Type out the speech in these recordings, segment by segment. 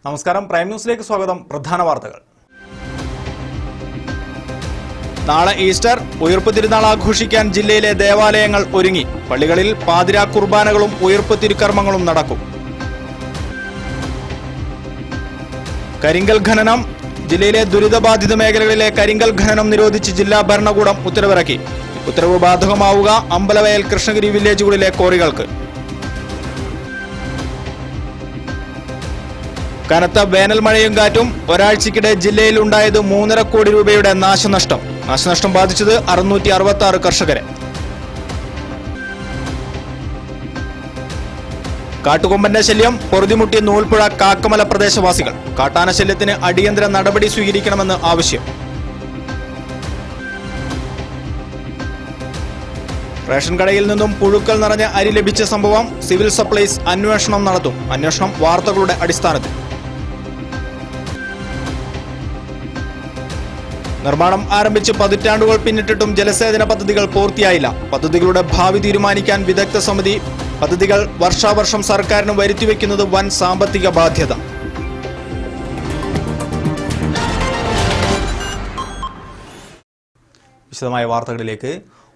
നമസ്കാരം, പ്രൈം ന്യൂസിലേക്ക് സ്വാഗതം. പ്രധാന വാർത്തകൾ. നാളെ ഈസ്റ്റർ. ഉയിർപ്പ് തിരുനാൾ ആഘോഷിക്കാൻ ജില്ലയിലെ ദേവാലയങ്ങൾ ഒരുങ്ങി. പള്ളികളിൽ പാതിരാ കുർബാനകളും ഉയിർപ്പ് തിരുക്കർമ്മങ്ങളും നടക്കും. കരിങ്കൽ ഖനനം. ജില്ലയിലെ ദുരിതബാധിത മേഖലകളിലെ കരിങ്കൽ ഖനനം നിരോധിച്ച് ജില്ലാ ഭരണകൂടം ഉത്തരവിറക്കി. ഉത്തരവ് ബാധകമാവുക അമ്പലവയൽ, കൃഷ്ണഗിരി വില്ലേജുകളിലെ ക്വാറികൾക്ക്. കനത്ത വേനൽ മഴയും കാറ്റും. ഒരാഴ്ചക്കിടെ ജില്ലയിൽ ഉണ്ടായത് 3.5 കോടി രൂപയുടെ നാശനഷ്ടം. നാശനഷ്ടം ബാധിച്ചത് 666 കർഷകരെ. കാട്ടുകൊമ്പന്റെ ശല്യം. പൊറുതിമുട്ടിയ നൂൽപ്പുഴ കാക്കമല പ്രദേശവാസികൾ. കാട്ടാന ശല്യത്തിന് അടിയന്തര നടപടി സ്വീകരിക്കണമെന്ന് ആവശ്യം. റേഷൻ കടയിൽ നിന്നും പുഴുക്കൾ നിറഞ്ഞ അരി ലഭിച്ച സംഭവം. സിവിൽ സപ്ലൈസ് അന്വേഷണം നടത്തും. അന്വേഷണം വാർത്തകളുടെ അടിസ്ഥാനത്തിൽ. നിർമ്മാണം ആരംഭിച്ച് പതിറ്റാണ്ടുകൾ പിന്നിട്ടിട്ടും ജലസേചന പദ്ധതികൾ പൂർത്തിയായില്ല. പദ്ധതികളുടെ ഭാവി തീരുമാനിക്കാൻ വിദഗ്ധ സമിതി. പദ്ധതികൾ വർഷാവർഷം സർക്കാരിന് വരുത്തിവെക്കുന്നത് വൻ സാമ്പത്തിക ബാധ്യത. വിശദമായ വാർത്തകളിലേക്ക്.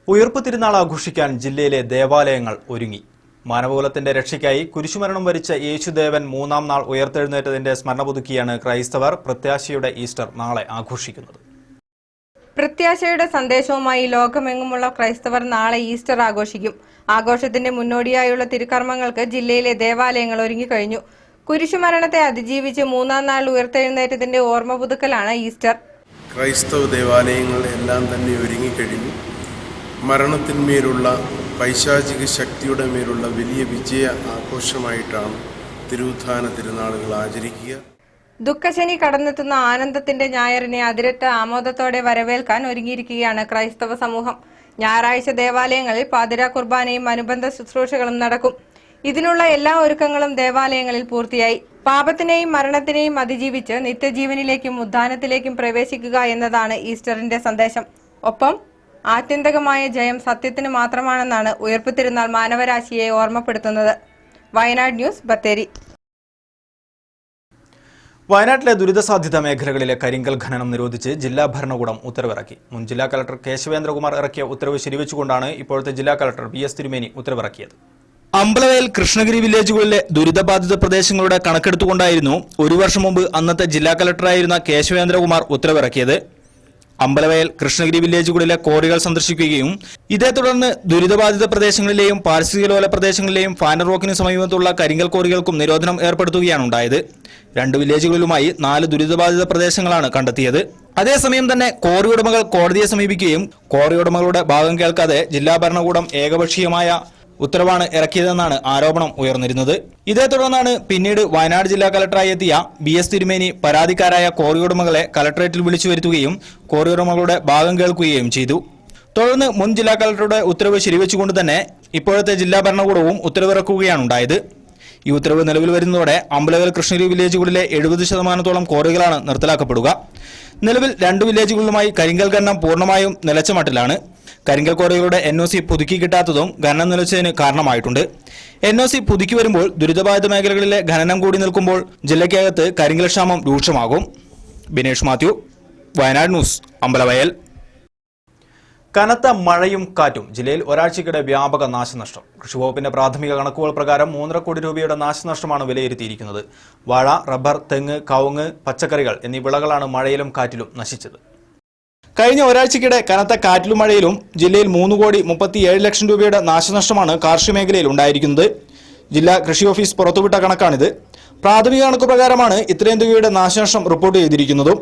ഉയിർപ്പ് തിരുനാൾ ആഘോഷിക്കാൻ ജില്ലയിലെ ദേവാലയങ്ങൾ ഒരുങ്ങി. മാനവകുലത്തിന്റെ രക്ഷയ്ക്കായി കുരിശുമരണം വരിച്ച യേശുദേവൻ 3-ാം നാൾ ഉയർത്തെഴുന്നേറ്റതിന്റെ സ്മരണ പുതുക്കിയാണ് ക്രൈസ്തവർ പ്രത്യാശയുടെ ഈസ്റ്റർ നാളെ ആഘോഷിക്കുന്നത്. പ്രത്യാശയുടെ സന്ദേശവുമായി ലോകമെങ്ങുമുള്ള ക്രൈസ്തവർ നാളെ ഈസ്റ്റർ ആഘോഷിക്കും. ആഘോഷത്തിന്റെ മുന്നോടിയായുള്ള തിരുക്കർമ്മങ്ങൾക്ക് ജില്ലയിലെ ദേവാലയങ്ങൾ ഒരുങ്ങിക്കഴിഞ്ഞു. കുരിശുമരണത്തെ അതിജീവിച്ച് 3-ാം നാൾ ഉയർത്തെഴുന്നേറ്റത്തിന്റെ ഓർമ്മ പുതുക്കലാണ് ഈസ്റ്റർ. ക്രൈസ്തവ ദേവാലയങ്ങൾ എല്ലാം തന്നെ ഒരുങ്ങിക്കഴിഞ്ഞു. മരണത്തിന്മേലുള്ള പൈശാചിക ശക്തിയുടെ മേലുള്ള വലിയ വിജയ ആഘോഷമായിട്ടാണ് തിരുവുത്ഥാന തിരുനാളുകൾ ആചരിക്കുക. ദുഃഖശനി കടന്നെത്തുന്ന ആനന്ദത്തിന്റെ ഞായറിനെ അതിരറ്റ ആമോദത്തോടെ വരവേൽക്കാൻ ഒരുങ്ങിയിരിക്കുകയാണ് ക്രൈസ്തവ സമൂഹം. ഞായറാഴ്ച ദേവാലയങ്ങളിൽ പാതിരാ കുർബാനയും അനുബന്ധ ശുശ്രൂഷകളും നടക്കും. ഇതിനുള്ള എല്ലാ ഒരുക്കങ്ങളും ദേവാലയങ്ങളിൽ പൂർത്തിയായി. പാപത്തിനെയും മരണത്തിനെയും അതിജീവിച്ച് നിത്യജീവനിലേക്കും ഉദ്ധാനത്തിലേക്കും പ്രവേശിക്കുക എന്നതാണ് ഈസ്റ്ററിന്റെ സന്ദേശം. ഒപ്പം ആത്യന്തികമായ ജയം സത്യത്തിന് മാത്രമാണെന്നാണ് ഉയിർപ്പ് തിരുനാൾ മാനവരാശിയെ ഓർമ്മപ്പെടുത്തുന്നത്. വയനാട് ന്യൂസ്, ബത്തേരി. വയനാട്ടിലെ ദുരിതസാധ്യത മേഖലകളിലെ കരിങ്കൽ ഖനനം നിരോധിച്ച് ജില്ലാ ഭരണകൂടം ഉത്തരവിറക്കി. മുൻ ജില്ലാ കളക്ടർ കേശവേന്ദ്രകുമാർ ഇറക്കിയ ഉത്തരവ് ശരിവെച്ചുകൊണ്ടാണ് ഇപ്പോഴത്തെ ജില്ലാ കളക്ടർ PS തിരുമേനി ഉത്തരവിറക്കിയത്. അമ്പലവയൽ, കൃഷ്ണഗിരി വില്ലേജുകളിലെ ദുരിതബാധിത പ്രദേശങ്ങളുടെ കണക്കെടുത്തുകൊണ്ടായിരുന്നു 1 വർഷം മുമ്പ് അന്നത്തെ ജില്ലാ കളക്ടറായിരുന്ന കേശവേന്ദ്രകുമാർ ഉത്തരവിറക്കിയത്. അമ്പലവയൽ, കൃഷ്ണഗിരി വില്ലേജുകളിലെ ക്വാറികൾ സന്ദർശിക്കുകയും ഇതേ തുടർന്ന് ദുരിതബാധിത പ്രദേശങ്ങളിലെയും പാരിസ്ഥിതിക പ്രദേശങ്ങളിലെയും ഫാനർ റോക്കിന് സമീപത്തുള്ള കരിങ്കൽ ക്വാറികൾക്കും നിരോധനം ഏർപ്പെടുത്തുകയാണ് ഉണ്ടായത്. 2 വില്ലേജുകളിലുമായി 4 ദുരിതബാധിത പ്രദേശങ്ങളാണ് കണ്ടെത്തിയത്. അതേസമയം തന്നെ ക്വാറി ഉടമകൾ കോടതിയെ സമീപിക്കുകയും ക്വാറി ഉടമകളുടെ ഭാഗം കേൾക്കാതെ ജില്ലാ ഭരണകൂടം ഏകപക്ഷീയമായ ഉത്തരവാണ് ഇറക്കിയതെന്നാണ് ആരോപണം ഉയർന്നിരുന്നത്. ഇതേ തുടർന്നാണ് പിന്നീട് വയനാട് ജില്ലാ കളക്ടറായി എത്തിയ BS തിരുമേനി പരാതിക്കാരായ ക്വാറി ഉടമകളെ കളക്ടറേറ്റിൽ വിളിച്ചു വരുത്തുകയും ക്വാറി ഉടമകളുടെ ഭാഗം കേൾക്കുകയും ചെയ്തു. തുടർന്ന് മുൻ ജില്ലാ കളക്ടറുടെ ഉത്തരവ് ശരിവെച്ചുകൊണ്ട് തന്നെ ഇപ്പോഴത്തെ ജില്ലാ ഭരണകൂടവും ഉത്തരവിറക്കുകയാണ് ഉണ്ടായത്. ഈ ഉത്തരവ് നിലവിൽ വരുന്നതോടെ അമ്പലവയൽ, കൃഷ്ണഗിരി വില്ലേജുകളിലെ 70% ക്വാറികളാണ് നിർത്തലാക്കപ്പെടുക. നിലവിൽ 2 വില്ലേജുകളിലുമായി കരിങ്കൽ ഖനനം പൂർണ്ണമായും നിലച്ച മട്ടിലാണ്. കരിങ്കൽ ക്വാറികളുടെ NOC പുതുക്കി കിട്ടാത്തതും ഖനനം നിലച്ചതിന് കാരണമായിട്ടുണ്ട്. NOC പുതുക്കി വരുമ്പോൾ ദുരിതബാധിത മേഖലകളിലെ ഖനനം കൂടി നിൽക്കുമ്പോൾ ജില്ലയ്ക്കകത്ത് കരിങ്കൽ ക്ഷാമം രൂക്ഷമാകും. ബിനേഷ് മാത്യു, വയനാട് ന്യൂസ്, അമ്പലവയൽ. കനത്ത മഴയും കാറ്റും. ജില്ലയിൽ ഒരാഴ്ചക്കിടെ വ്യാപക നാശനഷ്ടം. കൃഷിവകുപ്പിന്റെ പ്രാഥമിക കണക്കുകൾ പ്രകാരം 3.5 കോടി രൂപയുടെ നാശനഷ്ടമാണ് വിലയിരുത്തിയിരിക്കുന്നത്. വാഴ, റബ്ബർ, തെങ്ങ്, കവുങ്ങ്, പച്ചക്കറികൾ എന്നീ വിളകളാണ് മഴയിലും കാറ്റിലും നശിച്ചത്. കഴിഞ്ഞ ഒരാഴ്ചക്കിടെ കനത്ത കാറ്റിലും മഴയിലും ജില്ലയിൽ 3,37,00,000 രൂപയുടെ നാശനഷ്ടമാണ് കാർഷിക മേഖലയിൽ ഉണ്ടായിരിക്കുന്നത്. ജില്ലാ കൃഷി ഓഫീസ് പുറത്തുവിട്ട കണക്കാണിത്. പ്രാഥമിക കണക്ക് പ്രകാരമാണ് ഇത്രയും തുകയുടെ നാശനഷ്ടം റിപ്പോർട്ട് ചെയ്തിരിക്കുന്നതും.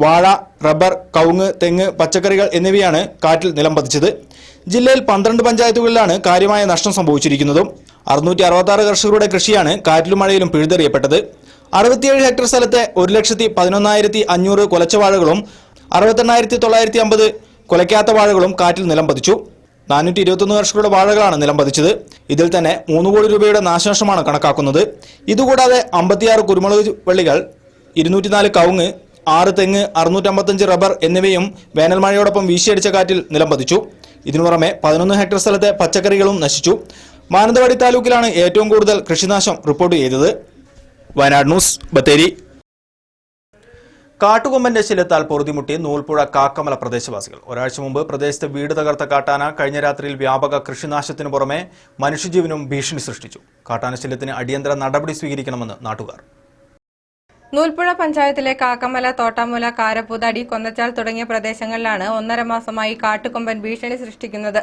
വാഴ, റബ്ബർ, കവുങ്ങ്, തെങ്ങ്, പച്ചക്കറികൾ എന്നിവയാണ് കാറ്റിൽ നിലംപതിച്ചത്. ജില്ലയിൽ 12 പഞ്ചായത്തുകളിലാണ് കാര്യമായ നഷ്ടം സംഭവിച്ചിരിക്കുന്നതും. 666 കർഷകരുടെ കൃഷിയാണ് കാറ്റിലും മഴയിലും പിഴുതെറിയപ്പെട്ടത്. 67 ഹെക്ടർ സ്ഥലത്തെ 1,11,500 കുലച്ച വാഴകളും 68,950 കുലയ്ക്കാത്ത വാഴകളും കാറ്റിൽ നിലംപതിച്ചു. 421 കർഷകരുടെ വാഴകളാണ് നിലംപതിച്ചത്. ഇതിൽ തന്നെ 3 കോടി രൂപയുടെ നാശനഷ്ടമാണ് കണക്കാക്കുന്നത്. ഇതുകൂടാതെ 56 കുരുമുളക് വള്ളികൾ, 204 കവുങ്ങ്, 6 തെങ്ങ്, 655 റബ്ബർ എന്നിവയും വേനൽ മഴയോടൊപ്പം വീശിയടിച്ച കാറ്റിൽ നിലംപതിച്ചു. ഇതിനു പുറമെ 11 ഹെക്ടർ സ്ഥലത്തെ പച്ചക്കറികളും നശിച്ചു. മാനന്തവാടി താലൂക്കിലാണ് ഏറ്റവും കൂടുതൽ കൃഷിനാശം റിപ്പോർട്ട് ചെയ്തത്. വയനാട് ന്യൂസ്, ബത്തേരി. കാട്ടുകൊമ്പന്റെ ശല്യത്താൽ പൊറുതിമുട്ടി നൂൽപ്പുഴ കാക്കമല പ്രദേശവാസികൾ. ഒരാഴ്ച മുമ്പ് പ്രദേശത്ത് വീട് തകർത്ത കാട്ടാന കഴിഞ്ഞ രാത്രിയിൽ വ്യാപക കൃഷിനാശത്തിനു പുറമെ മനുഷ്യജീവനും ഭീഷണി സൃഷ്ടിച്ചു. കാട്ടാന ശല്യത്തിന് അടിയന്തര നടപടി സ്വീകരിക്കണമെന്ന് നാട്ടുകാർ. നൂൽപ്പുഴ പഞ്ചായത്തിലെ കാക്കമല, തോട്ടാമൂല, കാരപ്പൂതടി, കൊന്നച്ചാൽ തുടങ്ങിയ പ്രദേശങ്ങളിലാണ് 1.5 മാസമായി കാട്ടുകൊമ്പൻ ഭീഷണി സൃഷ്ടിക്കുന്നത്.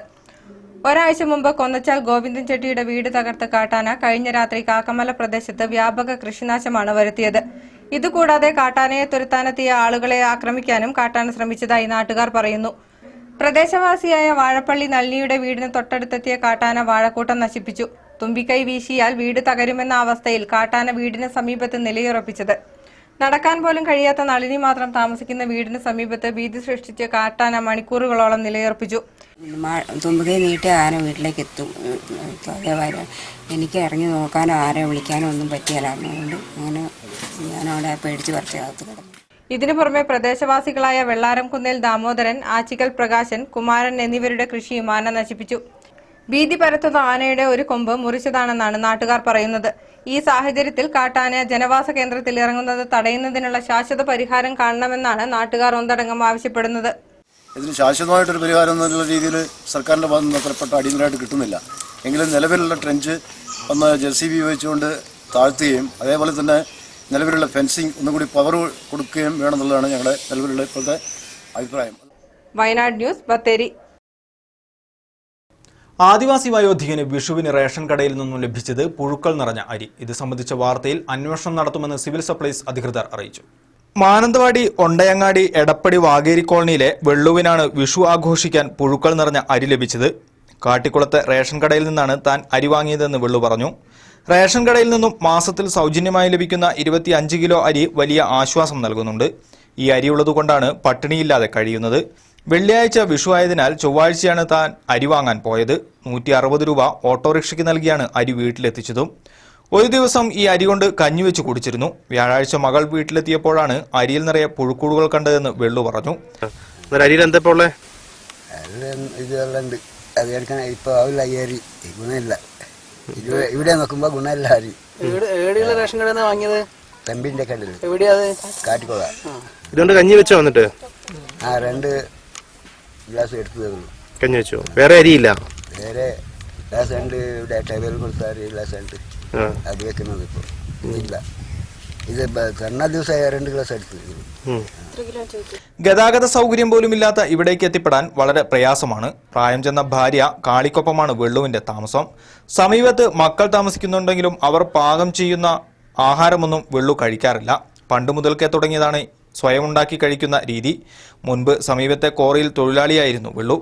ഒരാഴ്ച മുമ്പ് കൊന്നച്ചാൽ ഗോവിന്ദൻ ചെട്ടിയുടെ വീട് തകർത്ത കാട്ടാന കഴിഞ്ഞ രാത്രി കാക്കമല പ്രദേശത്ത് വ്യാപക കൃഷിനാശമാണ് വരുത്തിയത്. ഇതുകൂടാതെ കാട്ടാനയെ തുരത്താനെത്തിയ ആളുകളെ ആക്രമിക്കാനും കാട്ടാന ശ്രമിച്ചതായി നാട്ടുകാർ പറയുന്നു. പ്രദേശവാസിയായ വാഴപ്പള്ളി നളിനിയുടെ വീടിന് തൊട്ടടുത്തെത്തിയ കാട്ടാന വാഴക്കൂട്ടം നശിപ്പിച്ചു. തുമ്പിക്കൈ വീശിയാൽ വീട് തകരുമെന്ന അവസ്ഥയിൽ കാട്ടാന വീടിന് സമീപത്ത് നിലയുറപ്പിച്ചത്. നടക്കാൻ പോലും കഴിയാത്ത നളിനി മാത്രം താമസിക്കുന്ന വീടിന് സമീപത്ത് ഭീതി സൃഷ്ടിച്ച് കാട്ടാന മണിക്കൂറുകളോളം നിലയുറപ്പിച്ചു. തുമ്പിക്കൈ നീട്ടി ആന വീട്ടിലേക്ക് എത്തും. അതേപോലെ എനിക്ക് ഇറങ്ങി നോക്കാനോ ആരെ വിളിക്കാനോ ഒന്നും പറ്റിയാലായിരുന്നു. അതുകൊണ്ട് അങ്ങനെ ഞാനവിടെ പേടിച്ച് പറിച്ചകത്ത് കിടന്നു. ഇതിനു പുറമെ പ്രദേശവാസികളായ വെള്ളാരം കുന്നേൽ ദാമോദരൻ, ആച്ചിക്കൽ പ്രകാശൻ, കുമാരൻ എന്നിവരുടെ കൃഷിയും ആന നശിപ്പിച്ചു. ഭീതി പരത്തുന്ന ആനയുടെ ഒരു കൊമ്പ് മുറിച്ചതാണെന്നാണ് നാട്ടുകാർ പറയുന്നത്. ഈ സാഹചര്യത്തിൽ കാട്ടാന ജനവാസ കേന്ദ്രത്തിൽ ഇറങ്ങുന്നത് തടയുന്നതിനുള്ള ശാശ്വത പരിഹാരം കാണണമെന്നാണ് നാട്ടുകാർ ഒന്നടങ്കം ആവശ്യപ്പെടുന്നത്. ഇതിന് ശാശ്വതമായിട്ടൊരു പരിഹാരം എന്നുള്ള രീതിയിൽ സർക്കാരിൻ്റെ ഭാഗത്ത് നിന്ന് അത്രപ്പെട്ട അടിയന്തരമായിട്ട് കിട്ടുന്നില്ല. എങ്കിലും നിലവിലുള്ള ട്രെഞ്ച് ഒന്ന് JCB ഉപയോഗിച്ചുകൊണ്ട് താഴ്ത്തുകയും അതേപോലെ തന്നെ നിലവിലുള്ള ഫെൻസിങ് ഒന്നുകൂടി പവർ കൊടുക്കുകയും വേണമെന്നുള്ളതാണ് ഞങ്ങളുടെ നിലവിലുള്ള ഇപ്പോഴത്തെ അഭിപ്രായം. വയനാട് ന്യൂസ്, ബത്തേരി. ആദിവാസി വയോധികന് വിഷുവിന് റേഷൻ കടയിൽ നിന്നും ലഭിച്ചത് പുഴുക്കൾ നിറഞ്ഞ അരി. ഇത് സംബന്ധിച്ച വാർത്തയിൽ അന്വേഷണം നടത്തുമെന്ന് സിവിൽ സപ്ലൈസ് അധികൃതർ അറിയിച്ചു. മാനന്തവാടി, ഒണ്ടയങ്ങാടി, എടപ്പടി, വാഗേരി കോളനിയിലെ വെള്ളുവിനാണ് വിഷു ആഘോഷിക്കാൻ പുഴുക്കൾ നിറഞ്ഞ അരി ലഭിച്ചത്. കാട്ടിക്കുളത്തെ റേഷൻ കടയിൽ നിന്നാണ് താൻ അരി വാങ്ങിയതെന്ന് വെള്ളു പറഞ്ഞു. റേഷൻ കടയിൽ നിന്നും മാസത്തിൽ സൗജന്യമായി ലഭിക്കുന്ന 25 കിലോ അരി വലിയ ആശ്വാസം നൽകുന്നുണ്ട്. ഈ അരിയുള്ളതുകൊണ്ടാണ് പട്ടിണിയില്ലാതെ കഴിയുന്നത്. വെള്ളിയാഴ്ച വിഷു ആയതിനാൽ ചൊവ്വാഴ്ചയാണ് താൻ അരി വാങ്ങാൻ പോയത്. 160 രൂപ ഓട്ടോറിക്ഷയ്ക്ക് നൽകിയാണ് അരി വീട്ടിലെത്തിച്ചതും. ഒരു ദിവസം ഈ അരി കൊണ്ട് കഞ്ഞിവെച്ച് കുടിച്ചിരുന്നു. വ്യാഴാഴ്ച മകൾ വീട്ടിലെത്തിയപ്പോഴാണ് അരിയിൽ നിറയെ പുഴുക്കൂടുകൾ കണ്ടതെന്ന് വെള്ളു പറഞ്ഞു. അരിയിൽ എന്താ ഇവിടെ നോക്കുമ്പോ ഗുണമില്ല അരി. റേഷൻ കടയിൽ നിന്ന് വാങ്ങിയത് തെമ്പിന്റെ കടയിൽ എവിടെയാ? കാട്ടിക്കോള. ഇതുകൊണ്ട് കഞ്ഞി വെച്ചോ? വന്നിട്ട് 2 ഗ്ലാസ് എടുത്തതേ ഉള്ളൂ. കഞ്ഞി വെച്ചോ? വേറെ അരിയില്ല? വേറെ ഗ്ലാസ് ഉണ്ട്. ഇവിടെ ടേബിൾ കൊടുത്താൽ ഗ്ലാസ് ഉണ്ട്. അത് വെക്കുന്നത് ഇപ്പൊ ഇല്ല. ഇത് കണ്ണ ദിവസമായ 2 ഗ്ലാസ് എടുത്തത്. ഗതാഗത സൗകര്യം പോലുമില്ലാത്ത ഇവിടേക്ക് എത്തിപ്പെടാൻ വളരെ പ്രയാസമാണ്. പ്രായം ചെന്ന ഭാര്യ കാളിക്കൊപ്പമാണ് വെള്ളുവിന്റെ താമസം. സമീപത്ത് മക്കൾ താമസിക്കുന്നുണ്ടെങ്കിലും അവർ പാകം ചെയ്യുന്ന ആഹാരമൊന്നും വെള്ളു കഴിക്കാറില്ല. പണ്ട് മുതൽക്കേ തുടങ്ങിയതാണ് സ്വയം ഉണ്ടാക്കി കഴിക്കുന്ന രീതി. മുൻപ് സമീപത്തെ കോറിയിൽ തൊഴിലാളിയായിരുന്നു വെള്ളു.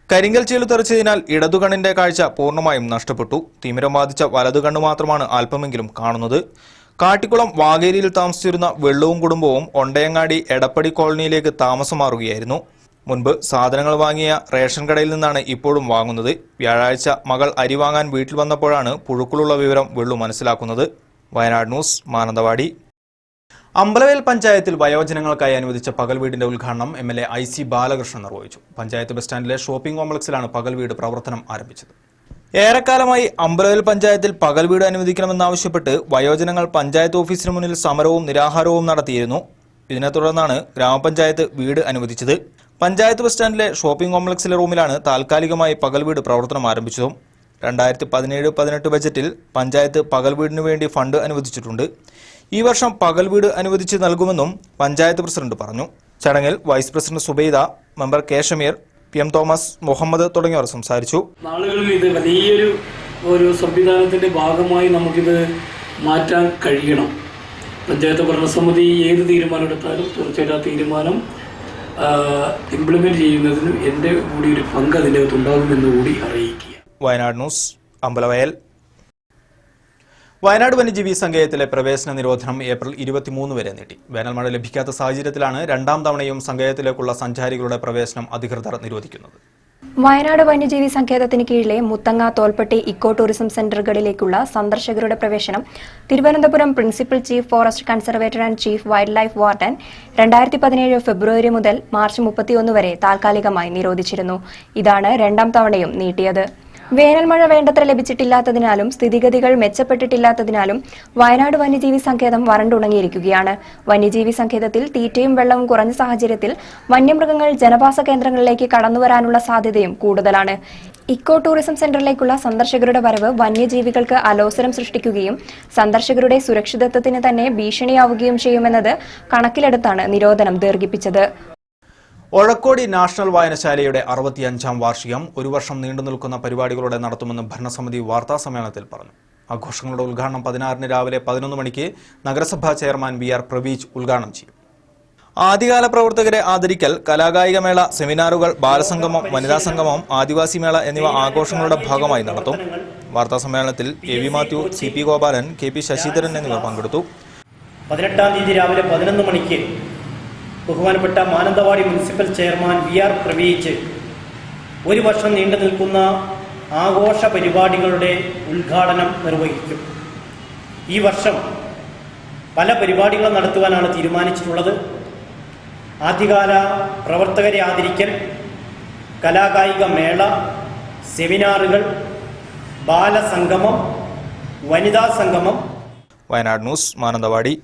കരിങ്കൽ ചേലു തെറിച്ചതിനാൽ ഇടതുകണ്ണിന്റെ കാഴ്ച പൂർണ്ണമായും നഷ്ടപ്പെട്ടു. തിമിരം ബാധിച്ച വലതുകണ്ണ് മാത്രമാണ് അല്പമെങ്കിലും കാണുന്നത്. കാട്ടിക്കുളം വാഗേരിയിൽ താമസിച്ചിരുന്ന വെള്ളവും കുടുംബവും ഒണ്ടയങ്ങാടി, എടപ്പടി കോളനിയിലേക്ക് താമസം മാറുകയായിരുന്നു. മുൻപ് സാധനങ്ങൾ വാങ്ങിയ റേഷൻ കടയിൽ നിന്നാണ് ഇപ്പോഴും വാങ്ങുന്നത്. വ്യാഴാഴ്ച മകൾ അരി വാങ്ങാൻ വീട്ടിൽ വന്നപ്പോഴാണ് പുഴുക്കളുള്ള വിവരം വെള്ളു മനസ്സിലാക്കുന്നത്. വയനാട് ന്യൂസ്, മാനന്തവാടി. അമ്പലവേൽ പഞ്ചായത്തിൽ വയോജനങ്ങൾക്കായി അനുവദിച്ച പകൽ വീടിന്റെ ഉദ്ഘാടനം MLA IC ബാലകൃഷ്ണൻ നിർവഹിച്ചു. പഞ്ചായത്ത് ബസ് സ്റ്റാൻഡിലെ ഷോപ്പിംഗ് കോംപ്ലക്സിലാണ് പകൽ വീട് പ്രവർത്തനം ആരംഭിച്ചത്. ഏറെക്കാലമായി അമ്പലവേൽ പഞ്ചായത്തിൽ പകൽ വീട് അനുവദിക്കണമെന്നാവശ്യപ്പെട്ട് വയോജനങ്ങൾ പഞ്ചായത്ത് ഓഫീസിന് മുന്നിൽ സമരവും നിരാഹാരവും നടത്തിയിരുന്നു. ഇതിനെ തുടർന്നാണ് ഗ്രാമപഞ്ചായത്ത് വീട് അനുവദിച്ചത്. പഞ്ചായത്ത് ബസ് സ്റ്റാൻഡിലെ ഷോപ്പിംഗ് കോംപ്ലക്സിലെ റൂമിലാണ് താൽക്കാലികമായി പകൽ വീട് പ്രവർത്തനം ആരംഭിച്ചതും. 2017-18 ബജറ്റിൽ പഞ്ചായത്ത് പകൽ വീടിനു വേണ്ടി ഫണ്ട് അനുവദിച്ചിട്ടുണ്ട്. ഈ വർഷം പകൽ വീട് അനുവദിച്ച് നൽകുമെന്നും പഞ്ചായത്ത് പ്രസിഡന്റ് പറഞ്ഞു. ചടങ്ങിൽ vice president Subaida, member K Shameer, PM Thomas, Muhammad തുടങ്ങിയവർ സംസാരിച്ചു. നാളുകളിൽ ഇത് വലിയൊരു സംവിധാനത്തിന്റെ ഭാഗമായി നമുക്കിത് മാറ്റാൻ കഴിയണം. പഞ്ചായത്ത് ഭരണസമിതി ഏത് തീരുമാനം എടുത്താലും തീർച്ചയായിട്ടും ആ തീരുമാനം ഇംപ്ലിമെന്റ് ചെയ്യുന്നതിന് എൻ്റെ കൂടി ഒരു പങ്ക് അതിൻ്റെ അകത്ത് ഉണ്ടാകുമെന്ന് കൂടി അറിയിക്കുക. വയനാട് ന്യൂസ്, അമ്പലവയൽ. വയനാട് വന്യജീവി സങ്കേതത്തിലെ പ്രവേശന നിരോധനം ഏപ്രിൽ 23 വരെ നീട്ടി. വേനൽ മഴ ലഭിക്കാത്ത സാഹചര്യത്തിലാണ് 2ാം തവണയും സങ്കേതത്തിലേക്കുള്ള സഞ്ചാരികളുടെ പ്രവേശനം അധികൃതർ നിരോധിക്കുന്നത്. വയനാട് വന്യജീവി സങ്കേതത്തിന് കീഴിലെ മുത്തങ്ങ, തോൽപ്പെട്ടി ഇക്കോ ടൂറിസം സെന്ററുകളിലേക്കുള്ള സന്ദർശകരുടെ പ്രവേശനം Thiruvananthapuram principal chief forest conservator and chief wild life warden 2017 ഫെബ്രുവരി മുതൽ മാർച്ച് 31 വരെ താൽക്കാലികമായി നിരോധിച്ചിരുന്നു. ഇതാണ് 2ാം തവണയും നീട്ടിയത്. വേനൽ മഴ വേണ്ടത്ര ലഭിച്ചിട്ടില്ലാത്തതിനാലും സ്ഥിതിഗതികൾ മെച്ചപ്പെട്ടിട്ടില്ലാത്തതിനാലും വയനാട് വന്യജീവി സങ്കേതം വരണ്ടുണങ്ങിയിരിക്കുകയാണ്. വന്യജീവി സങ്കേതത്തിൽ തീറ്റയും വെള്ളവും കുറഞ്ഞ സാഹചര്യത്തിൽ വന്യമൃഗങ്ങൾ ജനവാസ കേന്ദ്രങ്ങളിലേക്ക് കടന്നുവരാനുള്ള സാധ്യതയും കൂടുതലാണ്. ഇക്കോ ടൂറിസം സെന്ററിലേക്കുള്ള സന്ദർശകരുടെ വരവ് വന്യജീവികൾക്ക് അലോസരം സൃഷ്ടിക്കുകയും സന്ദർശകരുടെ സുരക്ഷിതത്വത്തിന് തന്നെ ഭീഷണിയാവുകയും ചെയ്യുമെന്നത് കണക്കിലെടുത്താണ് നിരോധനം ദീർഘിപ്പിച്ചത്. ഒഴക്കോടി നാഷണൽ വായനശാലയുടെ 65ാം വാർഷികം ഒരു വർഷം നീണ്ടുനിൽക്കുന്ന പരിപാടികളോടെ നടത്തുമെന്ന് ഭരണസമിതി വാർത്താസമ്മേളനത്തിൽ പറഞ്ഞു. ആഘോഷങ്ങളുടെ ഉദ്ഘാടനം 16-ന് രാവിലെ 11 മണിക്ക് നഗരസഭാ ചെയർമാൻ VR പ്രവീജ് ഉദ്ഘാടനം ചെയ്യും. ആദ്യകാല പ്രവർത്തകരെ ആദരിക്കൽ, കലാകായിക മേള, സെമിനാറുകൾ, ബാലസംഗമം, വനിതാ സംഗമം, ആദിവാസി മേള എന്നിവ ആഘോഷങ്ങളുടെ ഭാഗമായി നടത്തും. വാർത്താസമ്മേളനത്തിൽ AV Mathew, CP Gopalan, KP Sasidharan എന്നിവർ പങ്കെടുത്തു. 18-ാം തീയതി രാവിലെ 11 മണിക്ക് ബഹുമാനപ്പെട്ട Mananthavady municipal chairman VR Praveej ഒരു വർഷം നീണ്ടു നിൽക്കുന്ന ആഘോഷ പരിപാടികളുടെ ഉദ്ഘാടനം നിർവഹിക്കും. ഈ വർഷം പല പരിപാടികളും നടത്തുവാനാണ് തീരുമാനിച്ചിട്ടുള്ളത്. ആദ്യകാല പ്രവർത്തകരെ ആദരിക്കൽ, കലാകായിക മേള, സെമിനാറുകൾ, ബാലസംഗമം, വനിതാ സംഗമം. വയനാട് ന്യൂസ്, മാനന്തവാടി.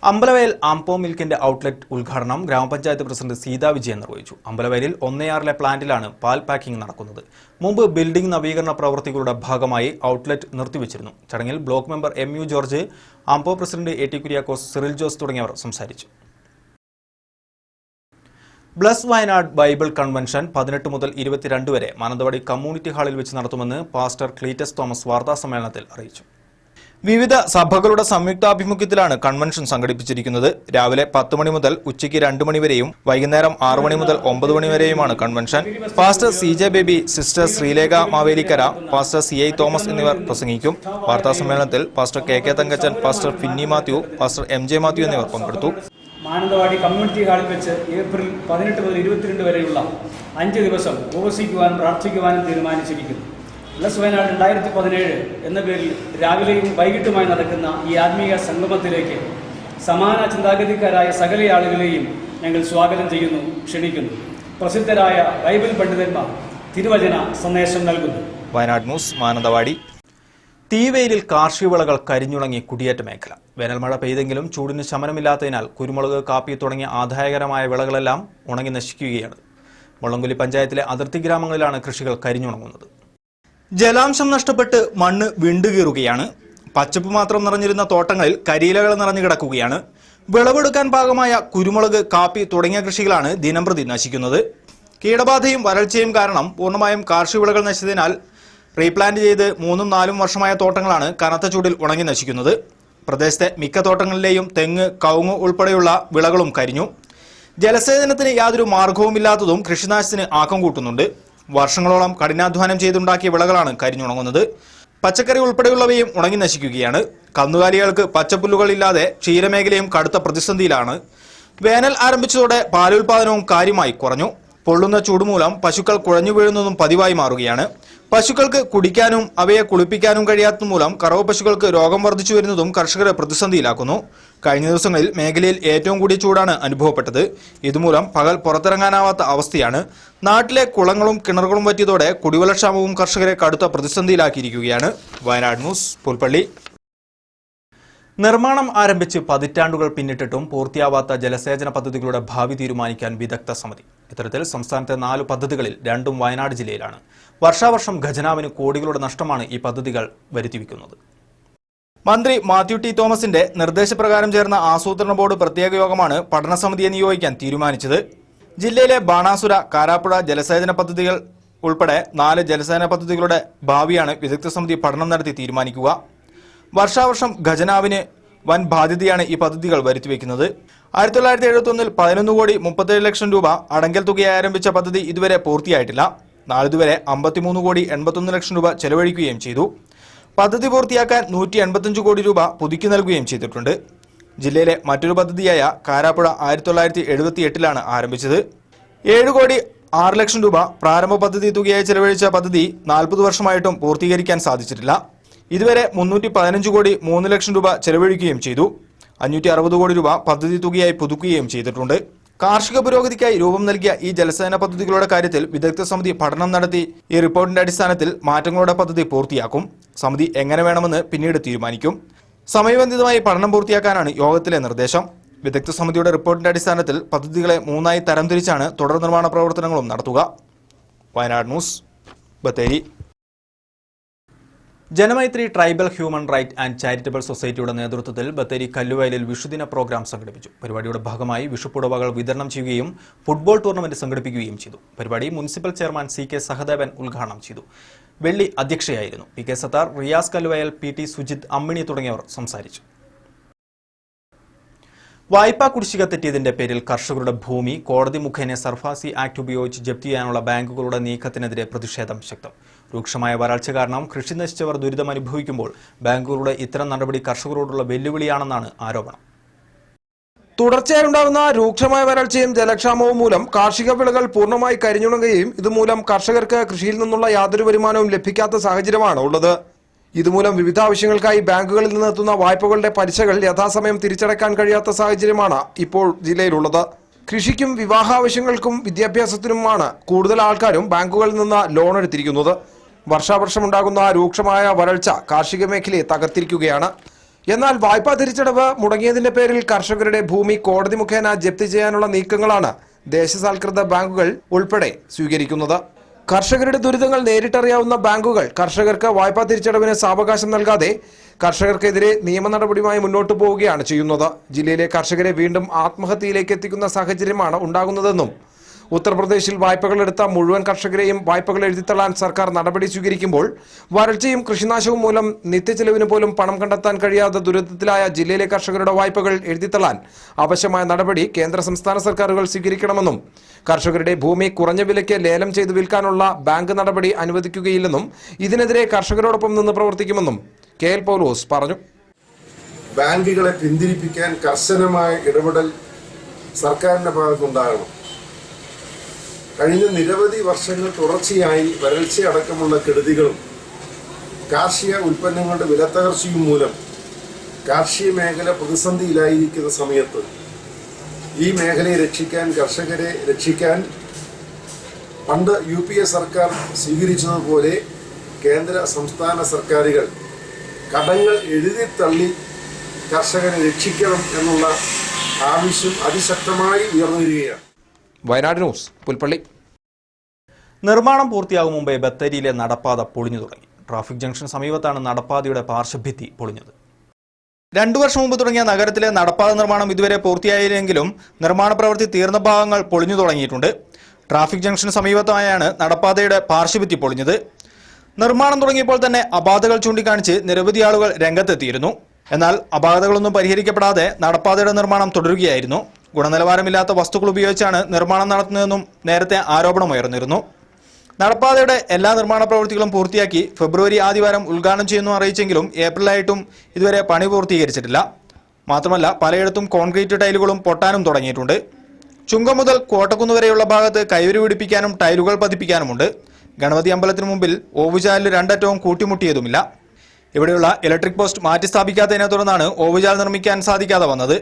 അമ്പലവയൽ ആംപോ മിൽക്കിന്റെ ഔട്ട്ലെറ്റ് ഉദ്ഘാടനം ഗ്രാമപഞ്ചായത്ത് പ്രസിഡന്റ് സീതാ വിജയൻ നിർവഹിച്ചു. അമ്പലവയലിൽ 1/6 പ്ലാന്റിലാണ് പാൽ പാക്കിംഗ് നടക്കുന്നത്. മുമ്പ് ബിൽഡിംഗ് നവീകരണ പ്രവൃത്തികളുടെ ഭാഗമായി ഔട്ട്ലെറ്റ് നിർത്തിവച്ചിരുന്നു. ചടങ്ങിൽ ബ്ലോക്ക് മെമ്പർ MU ജോർജ്, ആംപോ president AT Kuriakose, Cyril Jose തുടങ്ങിയവർ സംസാരിച്ചു. ബ്ലസ് വയനാട് ബൈബിൾ കൺവെൻഷൻ 18 മുതൽ 22 വരെ മാനന്തവാടി കമ്മ്യൂണിറ്റി ഹാളിൽ വെച്ച് നടത്തുമെന്ന് പാസ്റ്റർ ക്ലീറ്റസ് തോമസ് വാർത്താസമ്മേളനത്തിൽ അറിയിച്ചു. വിവിധ സഭകളുടെ സംയുക്താഭിമുഖ്യത്തിലാണ് കൺവെൻഷൻ സംഘടിപ്പിച്ചിരിക്കുന്നത്. രാവിലെ 10 മണി മുതൽ ഉച്ചയ്ക്ക് 2 മണി വരെയും വൈകുന്നേരം 6 മണി മുതൽ 9 മണി വരെയുമാണ് convention. Pastor CJ Baby, sister Sreelekha Mavelikkara, pastor CI Thomas എന്നിവർ പ്രസംഗിക്കും. വാർത്താസമ്മേളനത്തിൽ pastor KK Thankachan, pastor Finny Mathew, pastor MJ Mathew എന്നിവർ പങ്കെടുത്തു. മാനന്തവാടി കമ്മ്യൂണിറ്റി ഹാളിൽ വെച്ച് ഏപ്രിൽ 18 മുതൽ 22 വരെയുള്ള 5 ദിവസം ഉപവസിക്കുവാനും പ്രാർത്ഥിക്കുവാനും തീരുമാനിച്ചിരിക്കുന്നു. ബ്ലസ് വയനാട് 2017 എന്ന പേരിൽ രാവിലെയും വൈകിട്ടുമായി നടക്കുന്ന ഈ ആത്മീയ സംഗമത്തിലേക്ക് സമാന ചിന്താഗതിക്കാരായ സകല ആളുകളെയും ഞങ്ങൾ സ്വാഗതം ചെയ്യുന്നു, ക്ഷണിക്കുന്നു. പ്രസിദ്ധരായ ബൈബിൾ പണ്ഡിതന്മാർ തിരുവചന സന്ദേശം നൽകുന്നു. വയനാട് ന്യൂസ്, മാനന്തവാടി. തീവെയിലിൽ കാർഷിക വിളകൾ കരിഞ്ഞുണങ്ങി കുടിയേറ്റ മേഖല. വേനൽമഴ പെയ്തെങ്കിലും ചൂടിന് ശമനമില്ലാത്തതിനാൽ കുരുമുളക്, കാപ്പി തുടങ്ങിയ ആദായകരമായ വിളകളെല്ലാം ഉണങ്ങി നശിക്കുകയാണ്. മുള്ളംകൊല്ലി പഞ്ചായത്തിലെ അതിർത്തി ഗ്രാമങ്ങളിലാണ് കൃഷികൾ കരിഞ്ഞുണങ്ങുന്നത്. ജലാംശം നഷ്ടപ്പെട്ട് മണ്ണ് വിണ്ടുകീറുകയാണ്. പച്ചപ്പ് മാത്രം നിറഞ്ഞിരുന്ന തോട്ടങ്ങളിൽ കരിയിലകൾ നിറഞ്ഞു കിടക്കുകയാണ്. വിളവെടുക്കാൻ പാകമായ കുരുമുളക്, കാപ്പി തുടങ്ങിയ കൃഷികളാണ് ദിനംപ്രതി നശിക്കുന്നത്. കീടബാധയും വരൾച്ചയും കാരണം പൂർണ്ണമായും കാർഷിക വിളകൾ നശിച്ചതിനാൽ റീപ്ലാന്റ് ചെയ്ത് 3-4 വർഷമായ തോട്ടങ്ങളാണ് കനത്ത ചൂടിൽ ഉണങ്ങി നശിക്കുന്നത്. പ്രദേശത്തെ മിക്ക തോട്ടങ്ങളിലെയും തെങ്ങ്, കവുങ്ങ് ഉൾപ്പെടെയുള്ള വിളകളും കരിഞ്ഞു. ജലസേചനത്തിന് യാതൊരു മാർഗവുമില്ലാത്തതും കൃഷിനാശത്തിന് ആക്കം കൂട്ടുന്നുണ്ട്. വർഷങ്ങളോളം കഠിനാധ്വാനം ചെയ്തുണ്ടാക്കിയ വിളകളാണ് കരിഞ്ഞുണങ്ങുന്നത്. പച്ചക്കറി ഉൾപ്പെടെയുള്ളവയും ഉണങ്ങി നശിക്കുകയാണ്. കന്നുകാലികൾക്ക് പച്ചപ്പുല്ലുകളില്ലാതെ ക്ഷീരമേഖലയും കടുത്ത പ്രതിസന്ധിയിലാണ്. വേനൽ ആരംഭിച്ചതോടെ പാലുൽപാദനവും കാര്യമായി കുറഞ്ഞു. പൊള്ളുന്ന ചൂടുമൂലം പശുക്കൾ കുഴഞ്ഞു വീഴുന്നതും പതിവായി മാറുകയാണ്. പശുക്കൾക്ക് കുടിക്കാനും അവയെ കുളിപ്പിക്കാനും കഴിയാത്തതുമൂലം കറവ പശുക്കൾക്ക് രോഗം വർദ്ധിച്ചു വരുന്നതും കർഷകരെ പ്രതിസന്ധിയിലാക്കുന്നു. കഴിഞ്ഞ ദിവസങ്ങളിൽ മേഖലയിൽ ഏറ്റവും കൂടിയ ചൂടാണ് അനുഭവപ്പെട്ടത്. ഇതുമൂലം പകൽ പുറത്തിറങ്ങാനാവാത്ത അവസ്ഥയാണ്. നാട്ടിലെ കുളങ്ങളും കിണറുകളും വറ്റിയതോടെ കുടിവെള്ളക്ഷാമവും കർഷകരെ കടുത്ത പ്രതിസന്ധിയിലാക്കിയിരിക്കുകയാണ്. വയനാട് ന്യൂസ്, പുൽപ്പള്ളി. നിർമ്മാണം ആരംഭിച്ച് പതിറ്റാണ്ടുകൾ പിന്നിട്ടിട്ടും പൂർത്തിയാവാത്ത ജലസേചന പദ്ധതികളുടെ ഭാവി തീരുമാനിക്കാൻ വിദഗ്ധ സമിതി. ഇത്തരത്തിൽ സംസ്ഥാനത്തെ 4 പദ്ധതികളിൽ 2ഉം വയനാട് ജില്ലയിലാണ്. വർഷാവർഷം ഖജനാവിന് കോടികളുടെ നഷ്ടമാണ് ഈ പദ്ധതികൾ വരുത്തിവെക്കുന്നത്. മന്ത്രി മാത്യു ടി തോമസിന്റെ നിർദ്ദേശപ്രകാരം ചേർന്ന ആസൂത്രണ ബോർഡ് പ്രത്യേക യോഗമാണ് പഠനസമിതിയെ നിയോഗിക്കാൻ തീരുമാനിച്ചത്. ജില്ലയിലെ ബാണാസുര, കാരാപ്പുഴ ജലസേചന പദ്ധതികൾ ഉൾപ്പെടെ 4 ജലസേചന പദ്ധതികളുടെ ഭാവിയാണ് വിദഗ്ധ സമിതി പഠനം നടത്തി തീരുമാനിക്കുക. വർഷാവർഷം ഖജനാവിന് വൻ ബാധ്യതയാണ് ഈ പദ്ധതികൾ വരുത്തിവെക്കുന്നത്. 1971 11,37,00,000 രൂപ അടങ്കൽ തുകയായി ആരംഭിച്ച പദ്ധതി ഇതുവരെ പൂർത്തിയായിട്ടില്ല. നാളിതുവരെ 53,80,00,000 രൂപ ചെലവഴിക്കുകയും ചെയ്തു. പദ്ധതി പൂർത്തിയാക്കാൻ 185 കോടി രൂപ പുതുക്കി നൽകുകയും ചെയ്തിട്ടുണ്ട്. ജില്ലയിലെ മറ്റൊരു പദ്ധതിയായ കാരാപ്പുഴ 1978 ആരംഭിച്ചത്. 7,06,00,000 രൂപ പ്രാരംഭ പദ്ധതി തുകയായി ചെലവഴിച്ച പദ്ധതി 40 വർഷമായിട്ടും പൂർത്തീകരിക്കാൻ സാധിച്ചിട്ടില്ല. ഇതുവരെ 315,03,00,000 രൂപ ചെലവഴിക്കുകയും ചെയ്തു. 560 കോടി രൂപ പദ്ധതി തുകയായി പുതുക്കുകയും ചെയ്തിട്ടുണ്ട്. കാർഷിക പുരോഗതിക്കായി രൂപം നൽകിയ ഈ ജലസേന പദ്ധതികളുടെ കാര്യത്തിൽ വിദഗ്ധ സമിതി പഠനം നടത്തി ഈ റിപ്പോർട്ടിന്റെ അടിസ്ഥാനത്തിൽ മാറ്റങ്ങളുടെ പദ്ധതി പൂർത്തിയാക്കും. സമിതി എങ്ങനെ വേണമെന്ന് പിന്നീട് തീരുമാനിക്കും. സമയബന്ധിതമായി പഠനം പൂർത്തിയാക്കാനാണ് യോഗത്തിലെ നിർദ്ദേശം. വിദഗ്ധ സമിതിയുടെ റിപ്പോർട്ടിന്റെ അടിസ്ഥാനത്തിൽ പദ്ധതികളെ 3 തരംതിരിച്ചാണ് തുടർ നിർമ്മാണ പ്രവർത്തനങ്ങളും നടത്തുക. Wayanad news, Bathery. Janamaithri tribal human right and charitable സൊസൈറ്റിയുടെ നേതൃത്വത്തിൽ ബത്തേരി കല്ലുവയലിൽ വിഷുദിന പ്രോഗ്രാം സംഘടിപ്പിച്ചു. പരിപാടിയുടെ ഭാഗമായി വിഷുപ്പുടവകൾ വിതരണം ചെയ്യുകയും ഫുട്ബോൾ ടൂർണമെന്റ് സംഘടിപ്പിക്കുകയും ചെയ്തു. പരിപാടി മുനിസിപ്പൽ ചെയർമാൻ CK സഹദേവൻ ഉദ്ഘാടനം ചെയ്തു. വെള്ളി അധ്യക്ഷയായിരുന്നു. PK സത്താർ, റിയാസ് കല്ലുവയൽ, PT സുജിത്, അമ്മിണി തുടങ്ങിയവർ സംസാരിച്ചു. വായ്പാ കുടിശ്ശിക തെറ്റിയതിന്റെ പേരിൽ കർഷകരുടെ ഭൂമി കോടതി മുഖേന സർഫാസി ആക്ട് ഉപയോഗിച്ച് ജപ്തി ചെയ്യാനുള്ള ബാങ്കുകളുടെ നീക്കത്തിനെതിരെ പ്രതിഷേധം ശക്തം. രൂക്ഷമായ വരൾച്ച കാരണം കൃഷി നശിച്ചവർ ദുരിതമനുഭവിക്കുമ്പോൾ ബാങ്കുകളുടെ ഇത്തരം നടപടി കർഷകരോടുള്ള വെല്ലുവിളിയാണെന്നാണ് ആരോപണം. തുടർച്ചയായുണ്ടാകുന്ന രൂക്ഷമായ വരൾച്ചയും ജലക്ഷാമവും മൂലം കാർഷിക വിളകൾ പൂർണ്ണമായി കരിഞ്ഞുണങ്ങുകയും ഇതുമൂലം കർഷകർക്ക് കൃഷിയിൽ നിന്നുള്ള യാതൊരു വരുമാനവും ലഭിക്കാത്ത സാഹചര്യമാണ് ഉള്ളത്. ഇതുമൂലം വിവിധ ആവശ്യങ്ങൾക്കായി ബാങ്കുകളിൽ നിന്നെത്തുന്ന വായ്പകളുടെ പലിശകൾ യഥാസമയം തിരിച്ചടയ്ക്കാൻ കഴിയാത്ത സാഹചര്യമാണ് ഇപ്പോൾ ജില്ലയിലുള്ളത്. കൃഷിക്കും വിവാഹാവശ്യങ്ങൾക്കും വിദ്യാഭ്യാസത്തിനുമാണ് കൂടുതൽ ആൾക്കാരും ബാങ്കുകളിൽ നിന്ന് ലോൺ എടുത്തിരിക്കുന്നത്. വർഷാവർഷമുണ്ടാകുന്ന രൂക്ഷമായ വരൾച്ച കാർഷിക മേഖലയെ തകർത്തിരിക്കുകയാണ്. എന്നാൽ വായ്പാ തിരിച്ചടവ് മുടങ്ങിയതിന്റെ പേരിൽ കർഷകരുടെ ഭൂമി കോടതി മുഖേന ജപ്തി ചെയ്യാനുള്ള നീക്കങ്ങളാണ് ദേശസാൽകൃത ബാങ്കുകൾ ഉൾപ്പെടെ സ്വീകരിക്കുന്നത്. കർഷകരുടെ ദുരിതങ്ങൾ നേരിട്ടറിയാവുന്ന ബാങ്കുകൾ കർഷകർക്ക് വായ്പാ തിരിച്ചടവിന് സാവകാശം നൽകാതെ കർഷകർക്കെതിരെ നിയമ നടപടിയുമായി മുന്നോട്ടു പോവുകയാണ് ചെയ്യുന്നത്. ജില്ലയിലെ കർഷകരെ വീണ്ടും ആത്മഹത്യയിലേക്ക് എത്തിക്കുന്ന സാഹചര്യമാണ് ഉണ്ടാകുന്നതെന്നും ഉത്തർപ്രദേശിൽ വായ്പകളെടുത്ത മുഴുവൻ കർഷകരെയും വായ്പകൾ എഴുതിത്തള്ളാൻ സർക്കാർ നടപടി സ്വീകരിക്കുമ്പോൾ വരൾച്ചയും കൃഷിനാശവും മൂലം നിത്യച്ചെലവിന് പോലും പണം കണ്ടെത്താൻ കഴിയാതെ ദുരിതത്തിലായ ജില്ലയിലെ കർഷകരുടെ വായ്പകൾ എഴുതിത്തള്ളാൻ ആവശ്യമായ നടപടി കേന്ദ്ര സംസ്ഥാന സർക്കാരുകൾ സ്വീകരിക്കണമെന്നും കർഷകരുടെ ഭൂമി കുറഞ്ഞ വിലയ്ക്ക് ലേലം ചെയ്ത് വിൽക്കാനുള്ള ബാങ്ക് നടപടി അനുവദിക്കുകയില്ലെന്നും ഇതിനെതിരെ കർഷകരോടൊപ്പം നിന്ന് പ്രവർത്തിക്കുമെന്നും KL പൗലോസ് പറഞ്ഞു. ബാങ്കുകളെ പിന്തിരിപ്പിക്കാൻ കർശനമായ ഇടപെടൽ സർക്കാരിന്റെ ഭാഗത്തുനിന്നുണ്ടാകണം. കഴിഞ്ഞ നിരവധി വർഷങ്ങൾ തുടർച്ചയായി വരൾച്ചയടക്കമുള്ള കെടുതികളും കാർഷിക ഉൽപ്പന്നങ്ങളുടെ വിലത്തകർച്ചയും മൂലം കാർഷിക മേഖല പ്രതിസന്ധിയിലായിരിക്കുന്ന സമയത്ത് ഈ മേഖലയെ രക്ഷിക്കാൻ, കർഷകരെ രക്ഷിക്കാൻ പണ്ട് UPA സർക്കാർ സ്വീകരിച്ചതുപോലെ കേന്ദ്ര സംസ്ഥാന സർക്കാരുകൾ കടങ്ങൾ എഴുതിത്തള്ളി കർഷകരെ രക്ഷിക്കണം എന്നുള്ള ആവശ്യം അതിശക്തമായി ഉയർന്നു വരികയാണ്. വയനാട് ന്യൂസ്, പുൽപ്പള്ളി. നിർമ്മാണം പൂർത്തിയാകും മുമ്പേ ബത്തേരിയിലെ നടപ്പാത പൊളിഞ്ഞു തുടങ്ങി. ട്രാഫിക് ജംഗ്ഷൻ സമീപത്താണ് നടപ്പാതയുടെ പാർശ്വഭിത്തി പൊളിഞ്ഞത്. 2 വർഷം മുമ്പ് തുടങ്ങിയ നഗരത്തിലെ നടപ്പാത നിർമ്മാണം ഇതുവരെ പൂർത്തിയായില്ലെങ്കിലും നിർമ്മാണ പ്രവൃത്തി തീർന്ന ഭാഗങ്ങൾ പൊളിഞ്ഞു തുടങ്ങിയിട്ടുണ്ട്. ട്രാഫിക് ജംഗ്ഷന് സമീപത്തായാണ് നടപ്പാതയുടെ പാർശ്വഭിത്തി പൊളിഞ്ഞത്. നിർമ്മാണം തുടങ്ങിയപ്പോൾ തന്നെ അപാകതകൾ ചൂണ്ടിക്കാണിച്ച് നിരവധി ആളുകൾ രംഗത്തെത്തിയിരുന്നു. എന്നാൽ അപാകതകളൊന്നും പരിഹരിക്കപ്പെടാതെ നടപ്പാതയുടെ നിർമ്മാണം തുടരുകയായിരുന്നു. ഗുണനിലവാരമില്ലാത്ത വസ്തുക്കൾ ഉപയോഗിച്ചാണ് നിർമ്മാണം നടത്തുന്നതെന്നും നേരത്തെ ആരോപണമുയർന്നിരുന്നു. നടപ്പാതയുടെ എല്ലാ നിർമ്മാണ പ്രവൃത്തികളും പൂർത്തിയാക്കി ഫെബ്രുവരി ആദ്യവാരം ഉദ്ഘാടനം ചെയ്യുന്നു അറിയിച്ചെങ്കിലും ഏപ്രിലായിട്ടും ഇതുവരെ പണി പൂർത്തീകരിച്ചിട്ടില്ല. മാത്രമല്ല പലയിടത്തും കോൺക്രീറ്റ് ടൈലുകളും പൊട്ടാനും തുടങ്ങിയിട്ടുണ്ട്. ചുങ്കം മുതൽ കോട്ടക്കുന്ന് വരെയുള്ള ഭാഗത്ത് കൈവരി പിടിപ്പിക്കാനും ടൈലുകൾ പതിപ്പിക്കാനുമുണ്ട്. ഗണപതി അമ്പലത്തിന് മുമ്പിൽ ഓവുചാലിൽ 2 അറ്റവും കൂട്ടിമുട്ടിയതുമില്ല. ഇവിടെയുള്ള ഇലക്ട്രിക് പോസ്റ്റ് മാറ്റി സ്ഥാപിക്കാത്തതിനെ തുടർന്നാണ് ഓവുചാൽ നിർമ്മിക്കാൻ സാധിക്കാതെ വന്നത്.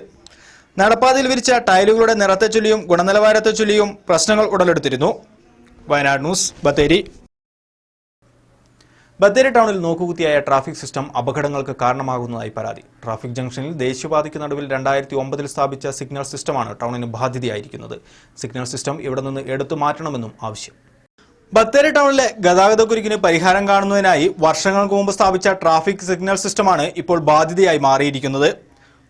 നടപ്പാതയിൽ വിരിച്ച ടൈലുകളുടെ നിറത്തെ ചൊല്ലിയും ഗുണനിലവാരത്തെ ചൊല്ലിയും പ്രശ്നങ്ങൾ ഉടലെടുത്തിരുന്നു. വയനാട് ന്യൂസ്, ബത്തേരി. ബത്തേരി ടൗണിൽ നോക്കുകുത്തിയായ ട്രാഫിക് സിസ്റ്റം അപകടങ്ങൾക്ക് കാരണമാകുന്നതായി പരാതി. ട്രാഫിക് ജംഗ്ഷനിൽ ദേശീയപാതയ്ക്ക് നടുവിൽ 2009 സ്ഥാപിച്ച സിഗ്നൽ സിസ്റ്റമാണ് ടൗണിന് ബാധ്യതയായിരിക്കുന്നത്. സിഗ്നൽ സിസ്റ്റം ഇവിടെ നിന്ന് എടുത്തു മാറ്റണമെന്നും ആവശ്യം. ബത്തേരി ടൗണിലെ ഗതാഗതക്കുരുക്കിന് പരിഹാരം കാണുന്നതിനായി വർഷങ്ങൾക്ക് മുമ്പ് സ്ഥാപിച്ച ട്രാഫിക് സിഗ്നൽ സിസ്റ്റമാണ് ഇപ്പോൾ ബാധ്യതയായി മാറിയിരിക്കുന്നത്.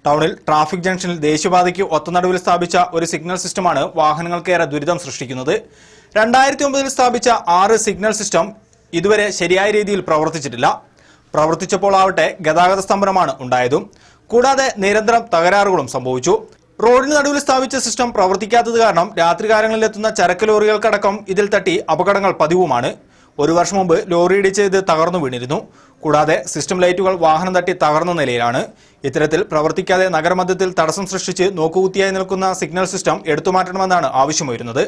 ടൗണിൽ ട്രാഫിക് ജംഗ്ഷനിൽ ദേശീയപാതയ്ക്ക് ഒത്തനടുവിൽ സ്ഥാപിച്ച ഒരു സിഗ്നൽ സിസ്റ്റമാണ് വാഹനങ്ങൾക്കേറെ ദുരിതം സൃഷ്ടിക്കുന്നത്. 2009 സ്ഥാപിച്ച 6 സിഗ്നൽ സിസ്റ്റം ഇതുവരെ ശരിയായ രീതിയിൽ പ്രവർത്തിച്ചിട്ടില്ല. പ്രവർത്തിച്ചപ്പോൾ ആവട്ടെ ഗതാഗത സ്തംഭനമാണ് ഉണ്ടായതും. കൂടാതെ നിരന്തരം തകരാറുകളും സംഭവിച്ചു. റോഡിന് നടുവിൽ സ്ഥാപിച്ച സിസ്റ്റം പ്രവർത്തിക്കാത്തത് കാരണം രാത്രികാലങ്ങളിലെത്തുന്ന ചരക്ക് ലോറികൾക്കടക്കം ഇതിൽ തട്ടി അപകടങ്ങൾ പതിവുമാണ്. 1 വർഷം മുമ്പ് ലോറി ഇടിച്ച് ഇത് തകർന്നു വീണിരുന്നു. കൂടാതെ സിസ്റ്റം ലൈറ്റുകൾ വാഹനം തട്ടി തകർന്ന നിലയിലാണ്. ഇത്തരത്തിൽ പ്രവർത്തിക്കാതെ നഗരമധ്യത്തിൽ തടസ്സം സൃഷ്ടിച്ച് നോക്കുകുത്തിയായി നിൽക്കുന്ന സിഗ്നൽ സിസ്റ്റം എടുത്തുമാറ്റണമെന്നാണ് ആവശ്യമുയരുന്നത്.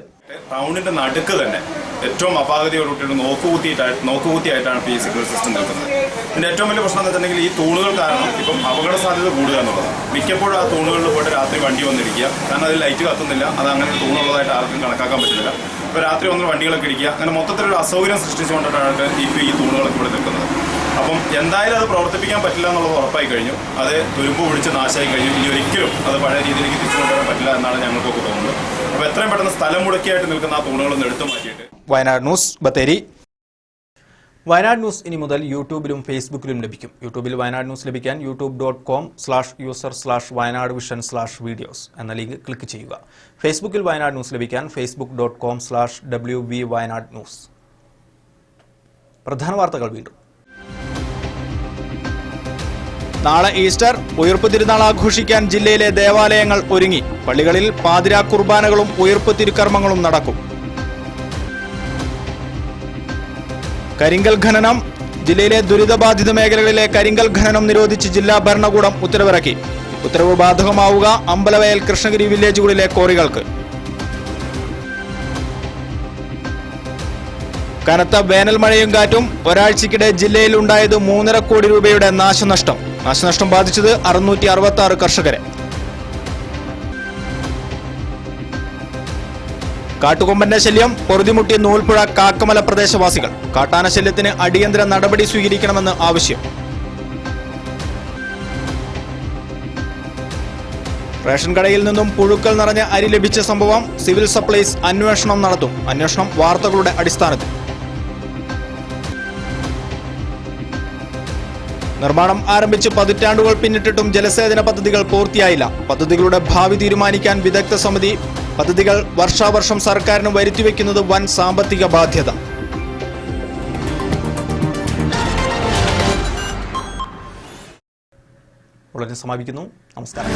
ടൗണിന്റെ നടുക്ക് തന്നെ ഏറ്റവും അപാകതയോടുകൂടി നോക്കുകുത്തിയായിട്ടാണ് ഈ സിഗ്നൽ സിസ്റ്റം നിൽക്കുന്നത്. ഇതിന്റെ ഏറ്റവും വലിയ പ്രശ്നം എന്ന് വെച്ചിട്ടുണ്ടെങ്കിൽ ഈ തൂണുകൾ കാരണം ഇപ്പം അപകട സാധ്യത കൂടുക എന്നുള്ളതാണ്. മിക്കപ്പോഴും ആ തൂണുകളിൽ പോയിട്ട് രാത്രി വണ്ടി വന്നിരിക്കുക, കാരണം അതിൽ ലൈറ്റ് കത്തുന്നില്ല, അത് അങ്ങനെ തൂണുള്ളതായിട്ട് ആർക്കും കണക്കാക്കാൻ പറ്റില്ല. ഇപ്പോൾ രാത്രി വന്ന് വണ്ടികളൊക്കെ ഇടിക്കുക, അങ്ങനെ മൊത്തത്തിലൊരു അസൗകര്യം സൃഷ്ടിച്ചുകൊണ്ടിട്ടാണ് ഈ തൂണുകളൊക്കെ ഇവിടെ നിൽക്കുന്നത്. അപ്പം എന്തായാലും അത് പ്രവർത്തിപ്പിക്കാൻ പറ്റില്ല എന്നുള്ളത് ഉറപ്പായി കഴിഞ്ഞു. അത് തുരുമ്പ് പിടിച്ച് നാശമായി കഴിഞ്ഞു. ഇനി ഒരിക്കലും അത് പഴയ രീതിയിലേക്ക് തിരിച്ചു കൊണ്ടുവരാൻ പറ്റില്ല എന്നാണ് ഞങ്ങൾക്കൊക്കെ തോന്നുന്നത്. അപ്പോൾ എത്രയും പെട്ടെന്ന് സ്ഥലം മുടക്കിയായിട്ട് നിൽക്കുന്ന ആ തൂണുകളൊന്ന് എടുത്തു മാറ്റിയിട്ട്. വയനാട് ന്യൂസ് ബത്തേരി. വയനാട് ന്യൂസ് ഇനി മുതൽ യൂട്യൂബിലും ഫേസ്ബുക്കിലും ലഭിക്കും. യൂട്യൂബിൽ വയനാട് ന്യൂസ് ലഭിക്കാൻ youtube.com/user/wayanadvision/videos എന്ന ലിങ്ക് ക്ലിക്ക് ചെയ്യുക. ഫേസ്ബുക്കിൽ വയനാട് ന്യൂസ് ലഭിക്കാൻ facebook.com/wvwayanadnews. പ്രധാന വാർത്തകൾ വീണ്ടും. നാളെ ഈസ്റ്റർ, ഉയിർപ്പ് തിരുനാൾ ആഘോഷിക്കാൻ ജില്ലയിലെ ദേവാലയങ്ങൾ ഒരുങ്ങി. പള്ളികളിൽ പാതിരാ കുർബാനകളും ഉയിർപ്പ് തിരുക്കർമ്മങ്ങളും നടക്കും. കരിങ്കൽ ഖനനം. ജില്ലയിലെ ദുരിതബാധിത മേഖലകളിലെ കരിങ്കൽ ഖനനം നിരോധിച്ച് ജില്ലാ ഭരണകൂടം ഉത്തരവിറക്കി. ഉത്തരവ് ബാധകമാവുക അമ്പലവയൽ, കൃഷ്ണഗിരി വില്ലേജുകളിലെ ക്വാറികൾക്ക്. കനത്ത വേനൽ മഴയും കാറ്റും. ഒരാഴ്ചക്കിടെ ജില്ലയിൽ ഉണ്ടായത് 3.5 കോടി രൂപയുടെ നാശനഷ്ടം. നാശനഷ്ടം ബാധിച്ചത് 666 കർഷകരെ. കാട്ടുകൊമ്പന്റെ ശല്യം. പൊറുതിമുട്ടിയ നൂൽപ്പുഴ കാക്കമല പ്രദേശവാസികൾ. കാട്ടാന ശല്യത്തിന് അടിയന്തര നടപടി സ്വീകരിക്കണമെന്ന് ആവശ്യം. റേഷൻ കടയിൽ നിന്നും പുഴുക്കൾ നിറഞ്ഞ അരി ലഭിച്ച സംഭവം സിവിൽ സപ്ലൈസ് അന്വേഷണം നടത്തും. അന്വേഷണം വാർത്തകളുടെ അടിസ്ഥാനത്തിൽ. നിർമ്മാണം ആരംഭിച്ച് 10 പതിറ്റാണ്ടുകൾ പിന്നിട്ടിട്ടും ജലസേചന പദ്ധതികൾ പൂർത്തിയായില്ല. പദ്ധതികളുടെ ഭാവി തീരുമാനിക്കാൻ വിദഗ്ധ സമിതി. പദ്ധതികൾ വർഷാവർഷം സർക്കാരിന് വരുത്തിവെക്കുന്നത് വൻ സാമ്പത്തിക ബാധ്യത. സമാപിക്കുന്നു. നമസ്കാരം.